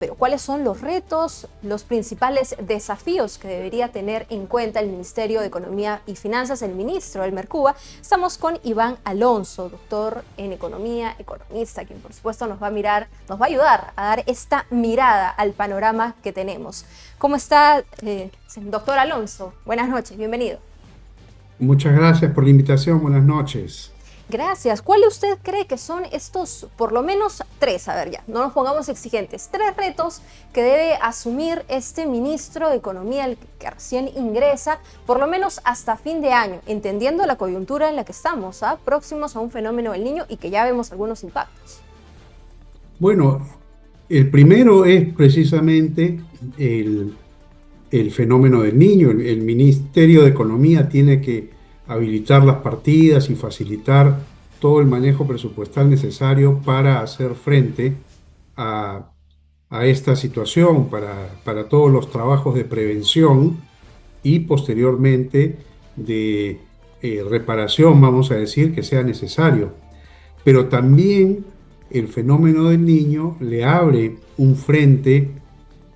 Pero ¿cuáles son los retos, los principales desafíos que debería tener en cuenta el Ministerio de Economía y Finanzas, el ministro del Mercuba? Estamos con Iván Alonso, doctor en Economía, economista, quien por supuesto nos va a ayudar a dar esta mirada al panorama que tenemos. ¿Cómo está, doctor Alonso? Buenas noches, bienvenido. Muchas gracias por la invitación, buenas noches. Gracias. ¿Cuáles usted cree que son estos, por lo menos tres, a ver ya, no nos pongamos exigentes, tres retos que debe asumir este ministro de Economía, el que recién ingresa, por lo menos hasta fin de año, entendiendo la coyuntura en la que estamos, próximos a un fenómeno del Niño y que ya vemos algunos impactos? Bueno, el primero es precisamente el fenómeno del niño. El Ministerio de Economía tiene que habilitar las partidas y facilitar todo el manejo presupuestal necesario para hacer frente a, a esta situación, para todos los trabajos de prevención y posteriormente de reparación, vamos a decir, que sea necesario. Pero también el fenómeno del niño le abre un frente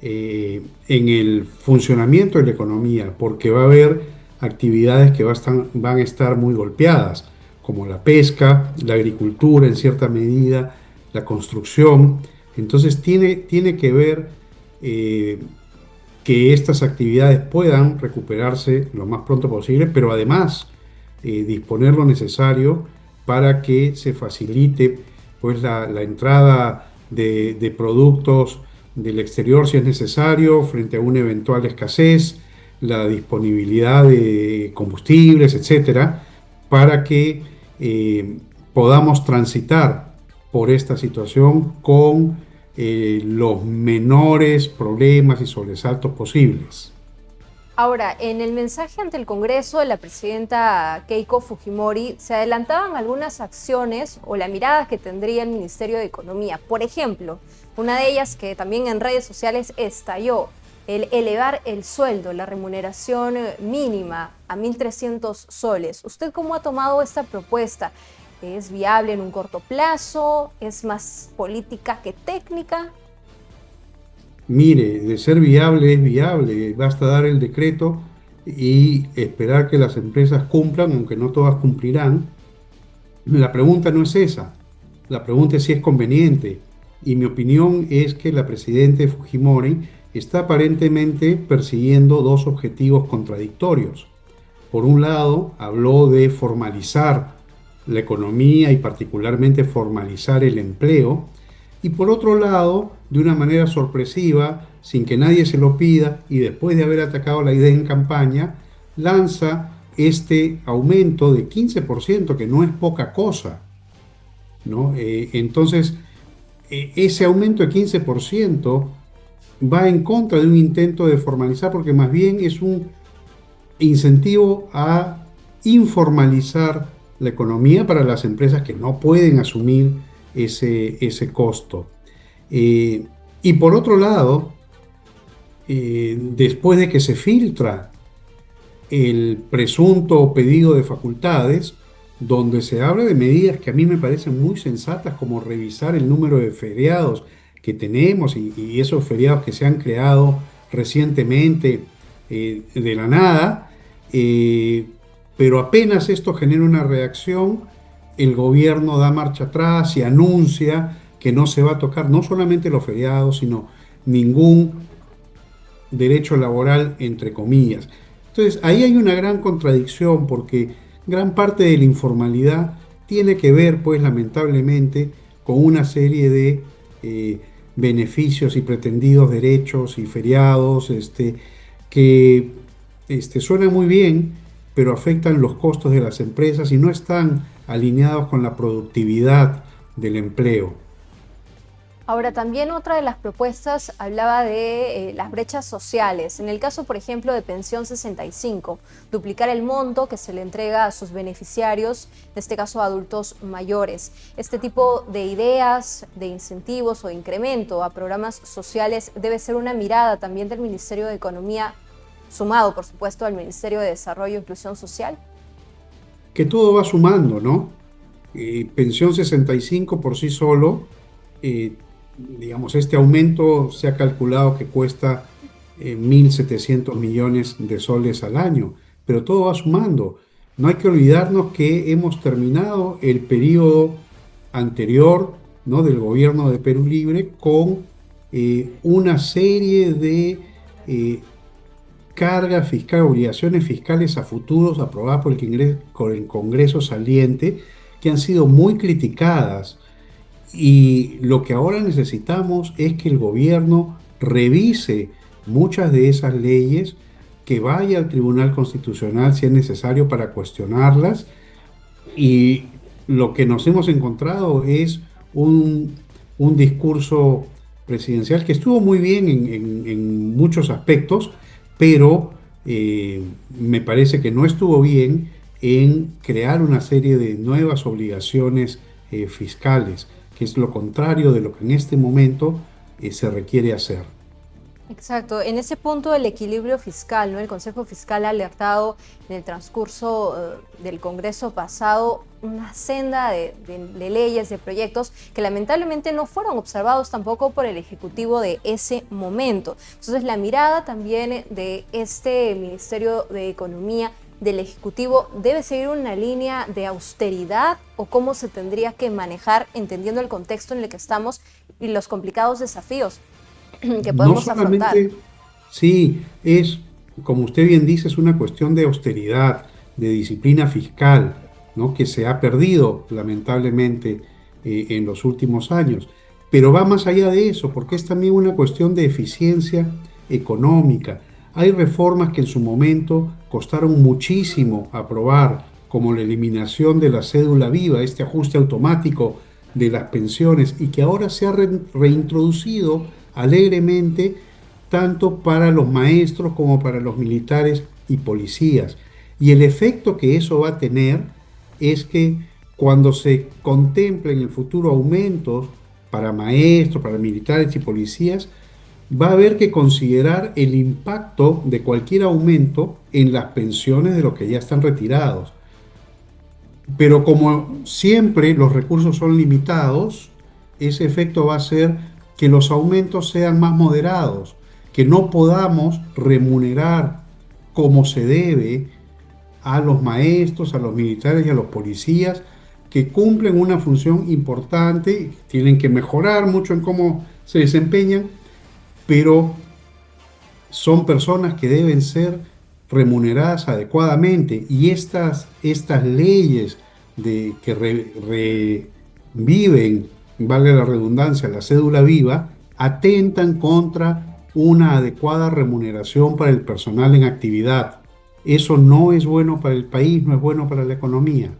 en el funcionamiento de la economía, porque va a haber actividades que van a estar muy golpeadas, como la pesca, la agricultura en cierta medida, la construcción. Entonces tiene que ver que estas actividades puedan recuperarse lo más pronto posible, pero además disponer lo necesario para que se facilite pues, la entrada de productos del exterior si es necesario, frente a una eventual escasez, la disponibilidad de combustibles, etcétera, para que podamos transitar por esta situación con los menores problemas y sobresaltos posibles. Ahora, en el mensaje ante el Congreso de la presidenta Keiko Fujimori se adelantaban algunas acciones o la mirada que tendría el Ministerio de Economía. Por ejemplo, una de ellas que también en redes sociales estalló, el elevar el sueldo, la remuneración mínima a 1.300 soles. ¿Usted cómo ha tomado esta propuesta? ¿Es viable en un corto plazo? ¿Es más política que técnica? Mire, de ser viable es viable, basta dar el decreto y esperar que las empresas cumplan, aunque no todas cumplirán. La pregunta no es esa, la pregunta es si es conveniente. Y mi opinión es que la presidenta Fujimori está aparentemente persiguiendo dos objetivos contradictorios. Por un lado, habló de formalizar la economía y particularmente formalizar el empleo, y por otro lado, de una manera sorpresiva, sin que nadie se lo pida y después de haber atacado la idea en campaña, lanza este aumento de 15%, que no es poca cosa, ¿no? Entonces, ese aumento de 15% va en contra de un intento de formalizar, porque más bien es un incentivo a informalizar la economía para las empresas que no pueden asumir ese costo. Y por otro lado, después de que se filtra el presunto pedido de facultades, donde se habla de medidas que a mí me parecen muy sensatas, como revisar el número de feriados que tenemos y esos feriados que se han creado recientemente de la nada, pero apenas esto genera una reacción, el gobierno da marcha atrás y anuncia que no se va a tocar no solamente los feriados, sino ningún derecho laboral, entre comillas. Entonces, ahí hay una gran contradicción porque gran parte de la informalidad tiene que ver, pues, lamentablemente, con una serie de beneficios y pretendidos derechos y feriados que suenan muy bien, pero afectan los costos de las empresas y no están alineados con la productividad del empleo. Ahora, también otra de las propuestas hablaba de las brechas sociales. En el caso, por ejemplo, de Pensión 65, duplicar el monto que se le entrega a sus beneficiarios, en este caso a adultos mayores. Este tipo de ideas, de incentivos o de incremento a programas sociales debe ser una mirada también del Ministerio de Economía, sumado, por supuesto, al Ministerio de Desarrollo e Inclusión Social. Que todo va sumando, ¿no? Pensión 65 por sí solo digamos, este aumento se ha calculado que cuesta 1.700 millones de soles al año, pero todo va sumando. No hay que olvidarnos que hemos terminado el periodo anterior, ¿no?, del gobierno de Perú Libre con una serie de eh, cargas fiscales, obligaciones fiscales a futuros aprobadas por el Congreso saliente, que han sido muy criticadas. Y lo que ahora necesitamos es que el gobierno revise muchas de esas leyes, que vaya al Tribunal Constitucional si es necesario para cuestionarlas. Y lo que nos hemos encontrado es un, un discurso presidencial que estuvo muy bien en muchos aspectos, pero me parece que no estuvo bien en crear una serie de nuevas obligaciones fiscales, que es lo contrario de lo que en este momento se requiere hacer. Exacto, en ese punto del equilibrio fiscal, ¿no? El Consejo Fiscal ha alertado en el transcurso del Congreso pasado una senda de leyes, de proyectos que lamentablemente no fueron observados tampoco por el Ejecutivo de ese momento. Entonces la mirada también de este Ministerio de Economía, del Ejecutivo, debe seguir una línea de austeridad, o cómo se tendría que manejar entendiendo el contexto en el que estamos y los complicados desafíos que No podemos afrontar. solamente, sí, es, como usted bien dice, es una cuestión de austeridad, de disciplina fiscal, ¿no?, que se ha perdido lamentablemente en los últimos años. Pero va más allá de eso, porque es también una cuestión de eficiencia económica. Hay reformas que en su momento costaron muchísimo aprobar, como la eliminación de la cédula viva, este ajuste automático de las pensiones, y que ahora se ha reintroducido alegremente, tanto para los maestros como para los militares y policías. Y el efecto que eso va a tener es que cuando se contemplen en el futuro aumentos para maestros, para militares y policías, va a haber que considerar el impacto de cualquier aumento en las pensiones de los que ya están retirados. Pero como siempre los recursos son limitados, ese efecto va a ser que los aumentos sean más moderados, que no podamos remunerar como se debe a los maestros, a los militares y a los policías, que cumplen una función importante, tienen que mejorar mucho en cómo se desempeñan, pero son personas que deben ser remuneradas adecuadamente. Y estas leyes que reviven, valga la redundancia, la cédula viva, atentan contra una adecuada remuneración para el personal en actividad. Eso no es bueno para el país, no es bueno para la economía.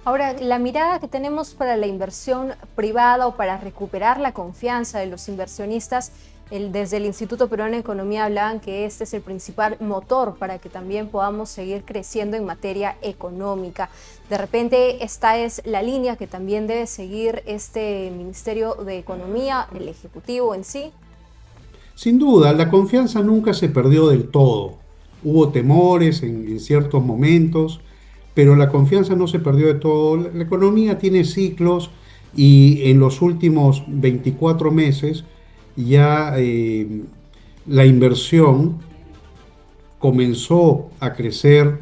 Ahora, la mirada que tenemos para la inversión privada o para recuperar la confianza de los inversionistas, desde el Instituto Peruano de Economía hablaban que este es el principal motor para que también podamos seguir creciendo en materia económica. De repente, esta es la línea que también debe seguir este Ministerio de Economía, el Ejecutivo en sí. Sin duda, la confianza nunca se perdió del todo. Hubo temores en ciertos momentos, pero la confianza no se perdió de todo. La economía tiene ciclos, y en los últimos 24 meses ya la inversión comenzó a crecer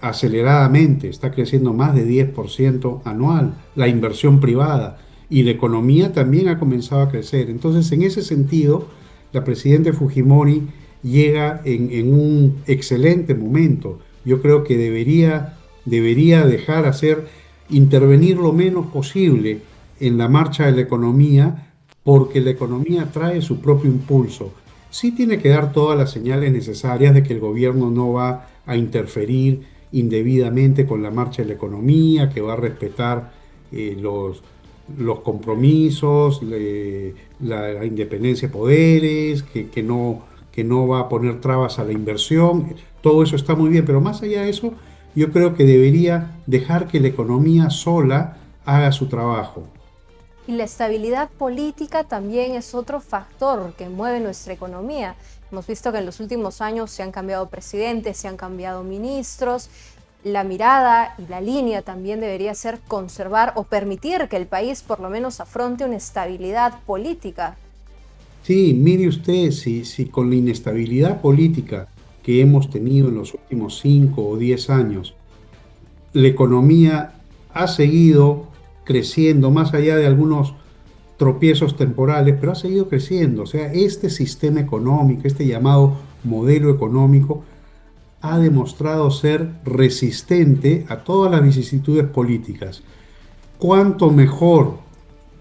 aceleradamente, está creciendo más de 10% anual, la inversión privada, y la economía también ha comenzado a crecer. Entonces, en ese sentido, la presidenta Fujimori llega en un excelente momento. Yo creo que debería dejar hacer, intervenir lo menos posible en la marcha de la economía, porque la economía trae su propio impulso. Sí tiene que dar todas las señales necesarias de que el gobierno no va a interferir indebidamente con la marcha de la economía, que va a respetar los compromisos, la independencia de poderes, que no va a poner trabas a la inversión. Todo eso está muy bien, pero más allá de eso, yo creo que debería dejar que la economía sola haga su trabajo. Y la estabilidad política también es otro factor que mueve nuestra economía. Hemos visto que en los últimos años se han cambiado presidentes, se han cambiado ministros. la mirada y la línea también debería ser conservar o permitir que el país por lo menos afronte una estabilidad política. Sí, mire usted, si con la inestabilidad política que hemos tenido en los últimos 5 o 10 años, la economía ha seguido creciendo más allá de algunos tropiezos temporales, pero ha seguido creciendo. O sea, este sistema económico, este llamado modelo económico, ha demostrado ser resistente a todas las vicisitudes políticas. ¿Cuánto mejor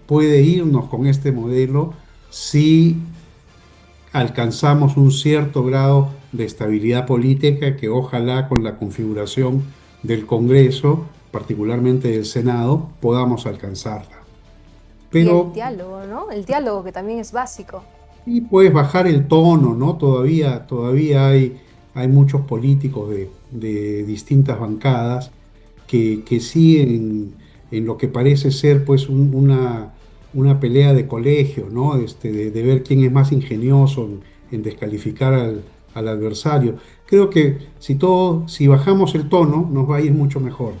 puede irnos con este modelo si alcanzamos un cierto grado de estabilidad política que ojalá con la configuración del Congreso, particularmente del Senado, podamos alcanzarla? Y el Pero diálogo, ¿no? El diálogo que también es básico. y puedes bajar el tono, ¿no? Todavía hay muchos políticos de distintas bancadas que siguen en lo que parece ser pues una pelea de colegio, ¿no? De ver quién es más ingenioso en descalificar al adversario. Creo que si bajamos el tono, nos va a ir mucho mejor.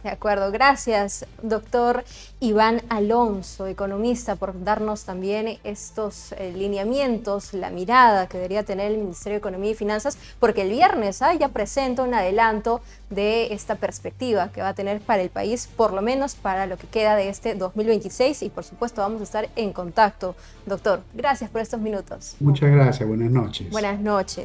De acuerdo, gracias, doctor Iván Alonso, economista, por darnos también estos lineamientos, la mirada que debería tener el Ministerio de Economía y Finanzas, porque el viernes ya presenta un adelanto de esta perspectiva que va a tener para el país, por lo menos para lo que queda de este 2026, y por supuesto vamos a estar en contacto. Doctor, gracias por estos minutos. Muchas gracias, buenas noches. Buenas noches.